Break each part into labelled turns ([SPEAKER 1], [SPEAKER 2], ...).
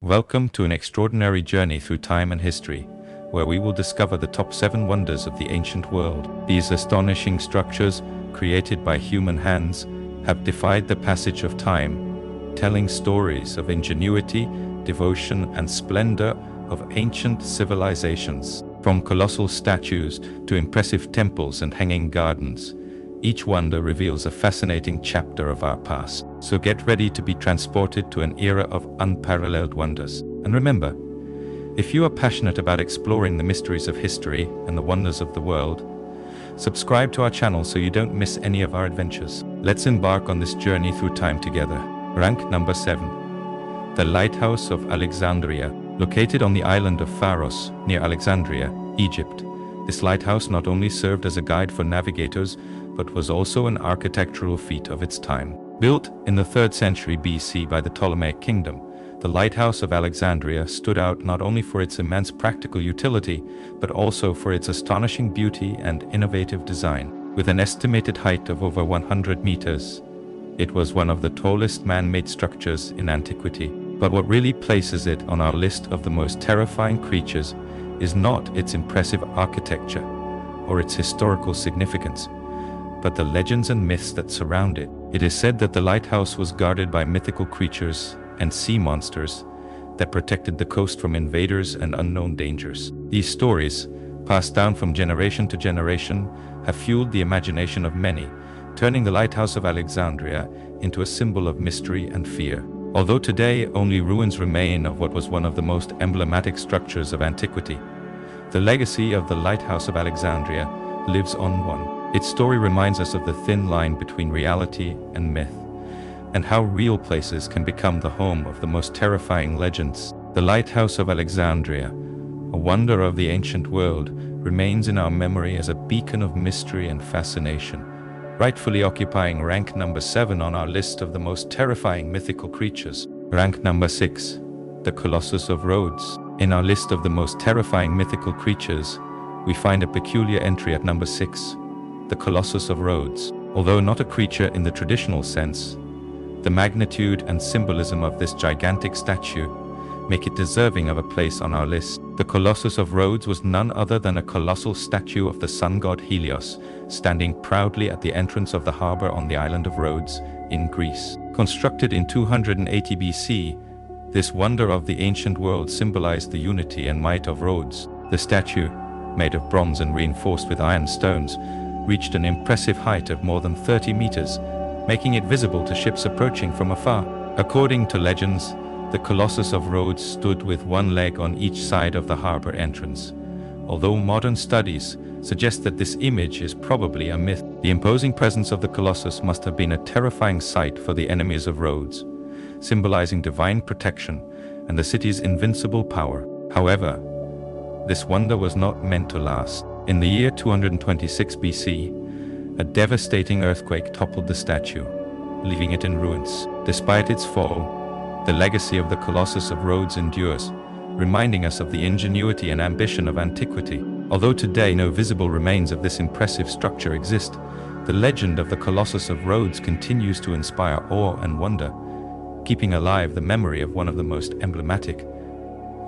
[SPEAKER 1] Welcome to an extraordinary journey through time and history, where we will discover the top 7 wonders of the ancient world. These astonishing structures, created by human hands, have defied the passage of time, telling stories of ingenuity, devotion, and splendor of ancient civilizations. From colossal statues to impressive temples and hanging gardens, each wonder reveals a fascinating chapter of our past. So get ready to be transported to an era of unparalleled wonders. And remember, if you are passionate about exploring the mysteries of history and the wonders of the world, subscribe to our channel so you don't miss any of our adventures. Let's embark on this journey through time together. Rank number 7. The Lighthouse of Alexandria. Located on the island of Pharos, near Alexandria, Egypt, this lighthouse not only served as a guide for navigators, but was also an architectural feat of its time. Built in the 3rd century BC by the Ptolemaic kingdom, the Lighthouse of Alexandria stood out not only for its immense practical utility, but also for its astonishing beauty and innovative design. With an estimated height of over 100 meters, it was one of the tallest man-made structures in antiquity. But what really places it on our list of the most terrifying creatures is not its impressive architecture or its historical significance, but the legends and myths that surround it. It is said that the lighthouse was guarded by mythical creatures and sea monsters that protected the coast from invaders and unknown dangers. These stories, passed down from generation to generation, have fueled the imagination of many, turning the Lighthouse of Alexandria into a symbol of mystery and fear. Although today only ruins remain of what was one of the most emblematic structures of antiquity, the legacy of the Lighthouse of Alexandria lives on. Its story reminds us of the thin line between reality and myth, and how real places can become the home of the most terrifying legends. The Lighthouse of Alexandria, a wonder of the ancient world, remains in our memory as a beacon of mystery and fascination, rightfully occupying rank number 7 on our list of the most terrifying mythical creatures. Rank number 6. The Colossus of Rhodes. In our list of the most terrifying mythical creatures, we find a peculiar entry at number 6. The Colossus of Rhodes. Although not a creature in the traditional sense, the magnitude and symbolism of this gigantic statue make it deserving of a place on our list. The Colossus of Rhodes was none other than a colossal statue of the sun god Helios, standing proudly at the entrance of the harbor on the island of Rhodes in Greece. Constructed in 280 BC, this wonder of the ancient world symbolized the unity and might of Rhodes. The statue, made of bronze and reinforced with iron stones, reached an impressive height of more than 30 meters, making it visible to ships approaching from afar. According to legends, the Colossus of Rhodes stood with one leg on each side of the harbor entrance, although modern studies suggest that this image is probably a myth. The imposing presence of the Colossus must have been a terrifying sight for the enemies of Rhodes, symbolizing divine protection and the city's invincible power. However, this wonder was not meant to last. In the year 226 BC, a devastating earthquake toppled the statue, leaving it in ruins. Despite its fall, the legacy of the Colossus of Rhodes endures, reminding us of the ingenuity and ambition of antiquity. Although today no visible remains of this impressive structure exist, the legend of the Colossus of Rhodes continues to inspire awe and wonder, keeping alive the memory of one of the most emblematic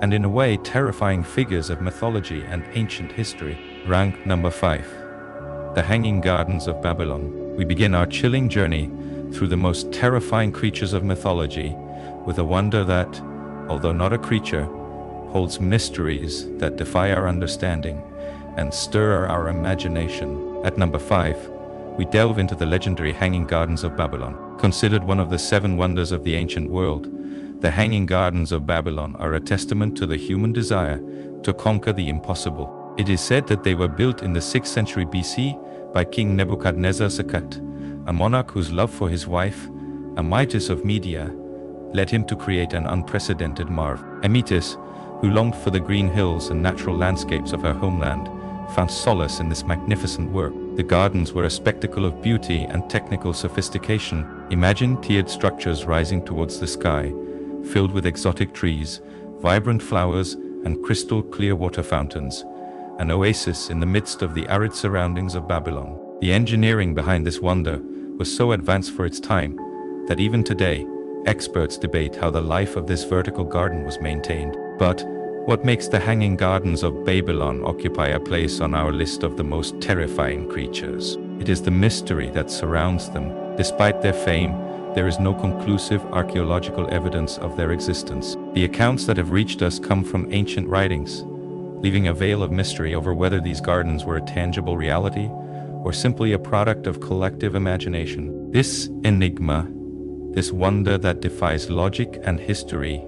[SPEAKER 1] and in a way terrifying figures of mythology and ancient history. Rank number 5. The Hanging Gardens of Babylon. We begin our chilling journey through the most terrifying creatures of mythology with a wonder that, although not a creature, holds mysteries that defy our understanding and stir our imagination. At number 5, we delve into the legendary Hanging Gardens of Babylon. Considered one of the 7 wonders of the ancient world, the Hanging Gardens of Babylon are a testament to the human desire to conquer the impossible. It is said that they were built in the 6th century BC by King Nebuchadnezzar II, a monarch whose love for his wife, Amytis of Media, led him to create an unprecedented marvel. Amytis, who longed for the green hills and natural landscapes of her homeland, found solace in this magnificent work. The gardens were a spectacle of beauty and technical sophistication. Imagine tiered structures rising towards the sky, filled with exotic trees, vibrant flowers, and crystal-clear water fountains, an oasis in the midst of the arid surroundings of Babylon. The engineering behind this wonder was so advanced for its time that even today, experts debate how the life of this vertical garden was maintained. But what makes the Hanging Gardens of Babylon occupy a place on our list of the most terrifying creatures? It is the mystery that surrounds them. Despite their fame, there is no conclusive archaeological evidence of their existence. The accounts that have reached us come from ancient writings, leaving a veil of mystery over whether these gardens were a tangible reality or simply a product of collective imagination. This enigma, this wonder that defies logic and history,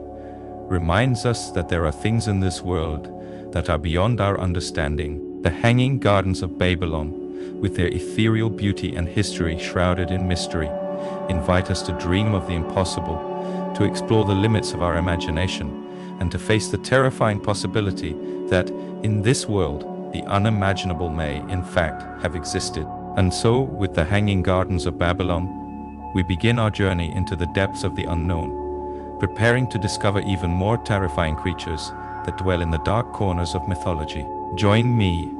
[SPEAKER 1] reminds us that there are things in this world that are beyond our understanding. The Hanging Gardens of Babylon, with their ethereal beauty and history shrouded in mystery, invite us to dream of the impossible, to explore the limits of our imagination, and to face the terrifying possibility that, in this world, the unimaginable may, in fact, have existed. And so, with the Hanging Gardens of Babylon, we begin our journey into the depths of the unknown, preparing to discover even more terrifying creatures that dwell in the dark corners of mythology. Join me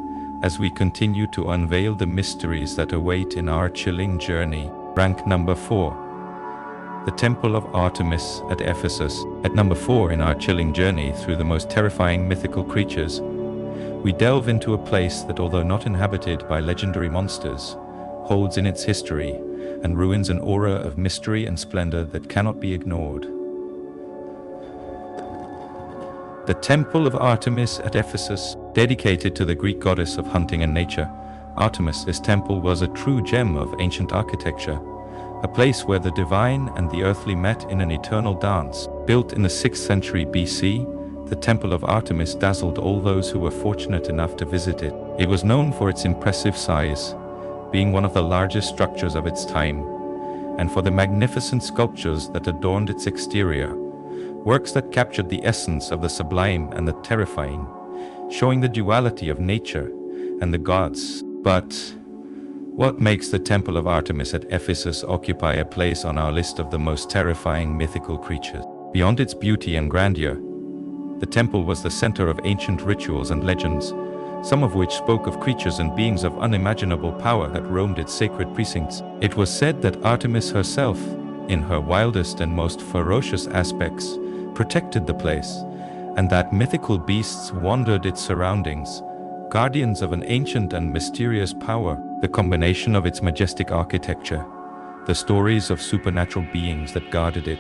[SPEAKER 1] as we continue to unveil the mysteries that await in our chilling journey. Rank number 4. The Temple of Artemis at Ephesus. At number 4 in our chilling journey through the most terrifying mythical creatures, we delve into a place that, although not inhabited by legendary monsters, holds in its history and ruins an aura of mystery and splendor that cannot be ignored. The Temple of Artemis at Ephesus. Dedicated to the Greek goddess of hunting and nature, Artemis, this temple was a true gem of ancient architecture, a place where the divine and the earthly met in an eternal dance. Built in the 6th century BC, the Temple of Artemis dazzled all those who were fortunate enough to visit it. It was known for its impressive size, being one of the largest structures of its time, and for the magnificent sculptures that adorned its exterior, works that captured the essence of the sublime and the terrifying, showing the duality of nature and the gods. But what makes the Temple of Artemis at Ephesus occupy a place on our list of the most terrifying mythical creatures? Beyond its beauty and grandeur, the temple was the center of ancient rituals and legends, some of which spoke of creatures and beings of unimaginable power that roamed its sacred precincts. It was said that Artemis herself, in her wildest and most ferocious aspects, protected the place, and that mythical beasts wandered its surroundings, guardians of an ancient and mysterious power. The combination of its majestic architecture, the stories of supernatural beings that guarded it,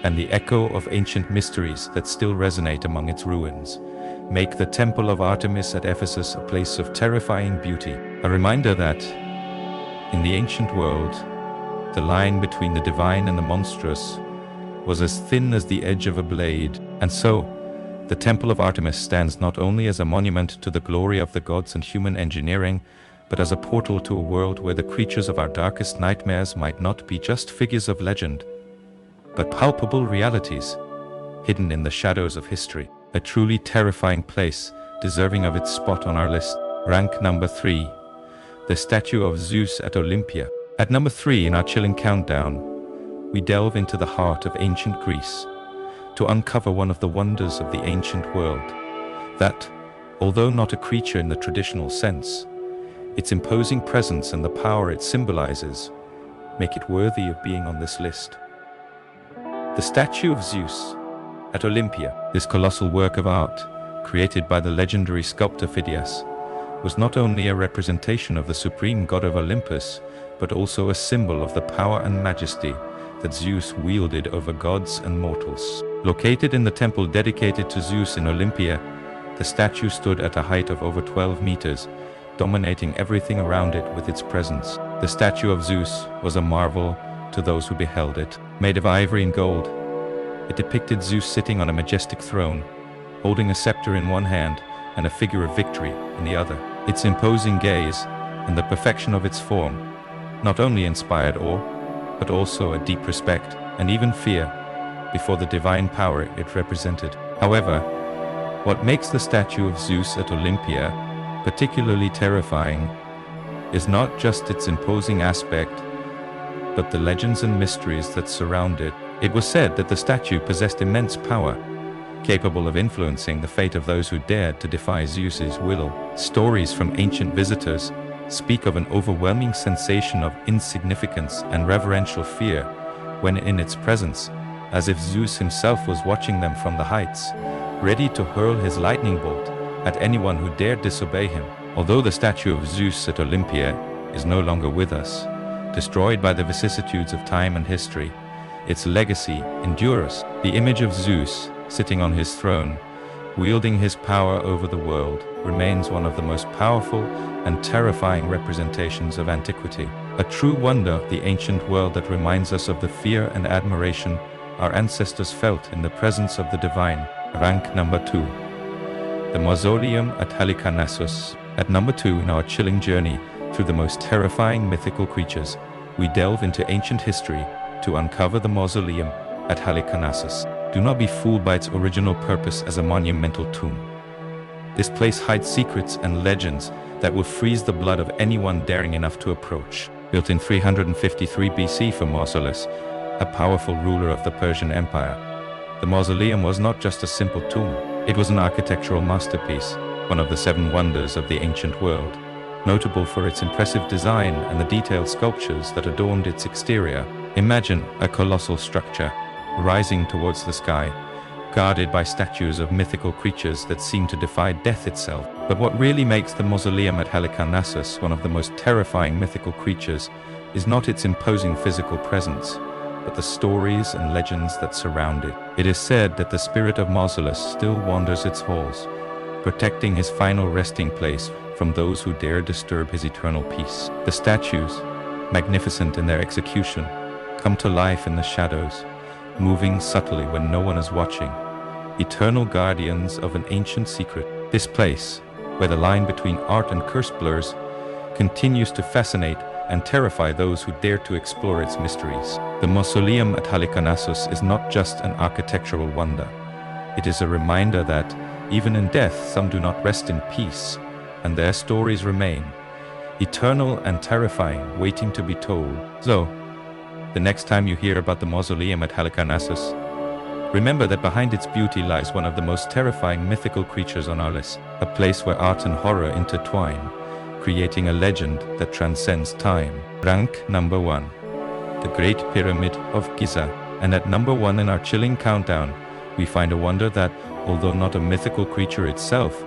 [SPEAKER 1] and the echo of ancient mysteries that still resonate among its ruins, make the Temple of Artemis at Ephesus a place of terrifying beauty. A reminder that, in the ancient world, the line between the divine and the monstrous was as thin as the edge of a blade. And so, the Temple of Artemis stands not only as a monument to the glory of the gods and human engineering, but as a portal to a world where the creatures of our darkest nightmares might not be just figures of legend, but palpable realities, hidden in the shadows of history. A truly terrifying place, deserving of its spot on our list. Rank number 3. The statue of Zeus at Olympia. At number 3 in our chilling countdown, we delve into the heart of ancient Greece, to uncover one of the wonders of the ancient world, that, although not a creature in the traditional sense, its imposing presence and the power it symbolizes make it worthy of being on this list. The statue of Zeus at Olympia. This colossal work of art, created by the legendary sculptor Phidias, was not only a representation of the supreme god of Olympus, but also a symbol of the power and majesty that Zeus wielded over gods and mortals. Located in the temple dedicated to Zeus in Olympia, the statue stood at a height of over 12 meters, dominating everything around it with its presence. The statue of Zeus was a marvel to those who beheld it. Made of ivory and gold, it depicted Zeus sitting on a majestic throne, holding a scepter in one hand and a figure of victory in the other. Its imposing gaze and the perfection of its form not only inspired awe, but also a deep respect and even fear before the divine power it represented. However, what makes the statue of Zeus at Olympia particularly terrifying is not just its imposing aspect, but the legends and mysteries that surround it. It was said that the statue possessed immense power, capable of influencing the fate of those who dared to defy Zeus's will. Stories from ancient visitors speak of an overwhelming sensation of insignificance and reverential fear when in its presence, as if Zeus himself was watching them from the heights, ready to hurl his lightning bolt at anyone who dared disobey him. Although the statue of Zeus at Olympia is no longer with us, destroyed by the vicissitudes of time and history, its legacy endures. The image of Zeus, sitting on his throne, wielding his power over the world, remains one of the most powerful and terrifying representations of antiquity. A true wonder of the ancient world that reminds us of the fear and admiration our ancestors felt in the presence of the divine. Rank number 2. The Mausoleum at Halicarnassus. At number 2 in our chilling journey through the most terrifying mythical creatures, we delve into ancient history to uncover the Mausoleum at Halicarnassus. Do not be fooled by its original purpose as a monumental tomb. This place hides secrets and legends that will freeze the blood of anyone daring enough to approach. Built in 353 BC for Mausolus, a powerful ruler of the Persian Empire, the Mausoleum was not just a simple tomb. It was an architectural masterpiece, one of the 7 wonders of the ancient world, notable for its impressive design and the detailed sculptures that adorned its exterior. Imagine a colossal structure rising towards the sky, guarded by statues of mythical creatures that seem to defy death itself. But what really makes the Mausoleum at Halicarnassus one of the most terrifying mythical creatures is not its imposing physical presence, but the stories and legends that surround it. It is said that the spirit of Mausolus still wanders its halls, protecting his final resting place from those who dare disturb his eternal peace. The statues, magnificent in their execution, come to life in the shadows, moving subtly when no one is watching, eternal guardians of an ancient secret. This place, where the line between art and curse blurs, continues to fascinate and terrify those who dare to explore its mysteries. The Mausoleum at Halicarnassus is not just an architectural wonder. It is a reminder that, even in death, some do not rest in peace, and their stories remain, eternal and terrifying, waiting to be told. So, the next time you hear about the Mausoleum at Halicarnassus, remember that behind its beauty lies one of the most terrifying mythical creatures on our list, a place where art and horror intertwine, creating a legend that transcends time. Rank number 1. The Great Pyramid of Giza. And at number 1 in our chilling countdown, we find a wonder that, although not a mythical creature itself,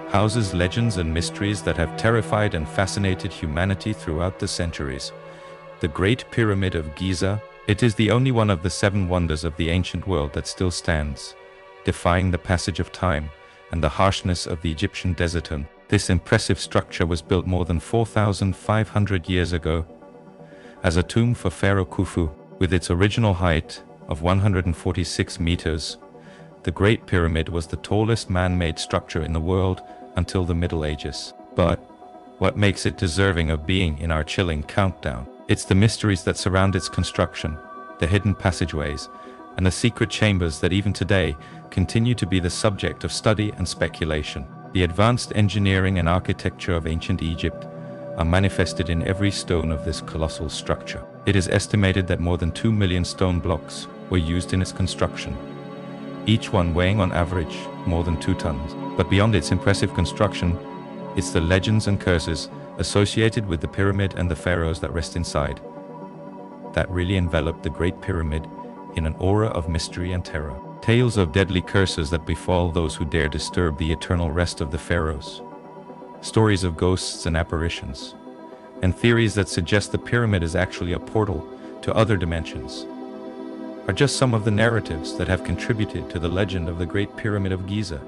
[SPEAKER 1] houses legends and mysteries that have terrified and fascinated humanity throughout the centuries. The Great Pyramid of Giza. It is the only one of the 7 wonders of the ancient world that still stands, defying the passage of time and the harshness of the Egyptian desert. This impressive structure was built more than 4,500 years ago as a tomb for Pharaoh Khufu. With its original height of 146 meters, the Great Pyramid was the tallest man-made structure in the world until the Middle Ages. But what makes it deserving of being in our chilling countdown? It's the mysteries that surround its construction, the hidden passageways, and the secret chambers that even today continue to be the subject of study and speculation. The advanced engineering and architecture of ancient Egypt are manifested in every stone of this colossal structure. It is estimated that more than 2 million stone blocks were used in its construction, each one weighing on average more than 2 tons. But beyond its impressive construction, it's the legends and curses associated with the pyramid and the pharaohs that rest inside that really envelop the Great Pyramid in an aura of mystery and terror. Tales of deadly curses that befall those who dare disturb the eternal rest of the pharaohs. Stories of ghosts and apparitions, and theories that suggest the pyramid is actually a portal to other dimensions, are just some of the narratives that have contributed to the legend of the Great Pyramid of Giza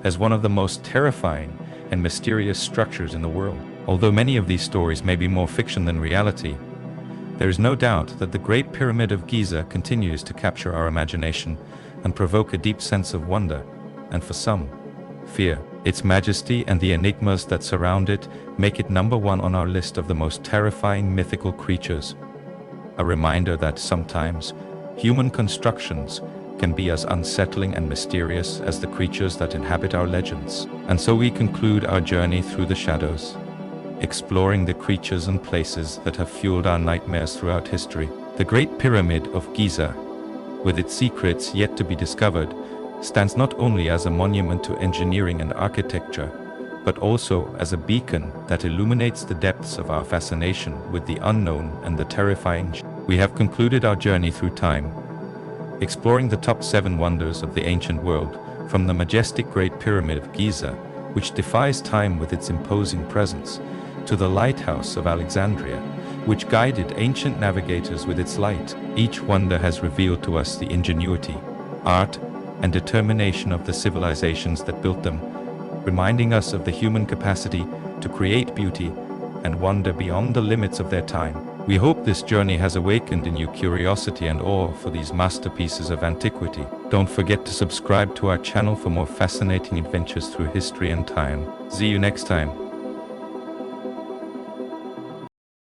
[SPEAKER 1] as one of the most terrifying and mysterious structures in the world. Although many of these stories may be more fiction than reality, there is no doubt that the Great Pyramid of Giza continues to capture our imagination and provoke a deep sense of wonder, and for some, fear. Its majesty and the enigmas that surround it make it number 1 on our list of the most terrifying mythical creatures. A reminder that sometimes, human constructions can be as unsettling and mysterious as the creatures that inhabit our legends. And so we conclude our journey through the shadows, exploring the creatures and places that have fueled our nightmares throughout history. The Great Pyramid of Giza, with its secrets yet to be discovered, stands not only as a monument to engineering and architecture, but also as a beacon that illuminates the depths of our fascination with the unknown and the terrifying. We have concluded our journey through time, exploring the top 7 wonders of the ancient world, from the majestic Great Pyramid of Giza, which defies time with its imposing presence, to the Lighthouse of Alexandria, which guided ancient navigators with its light. Each wonder has revealed to us the ingenuity, art, and determination of the civilizations that built them, reminding us of the human capacity to create beauty and wonder beyond the limits of their time. We hope this journey has awakened in you curiosity and awe for these masterpieces of antiquity. Don't forget to subscribe to our channel for more fascinating adventures through history and time. See you next time.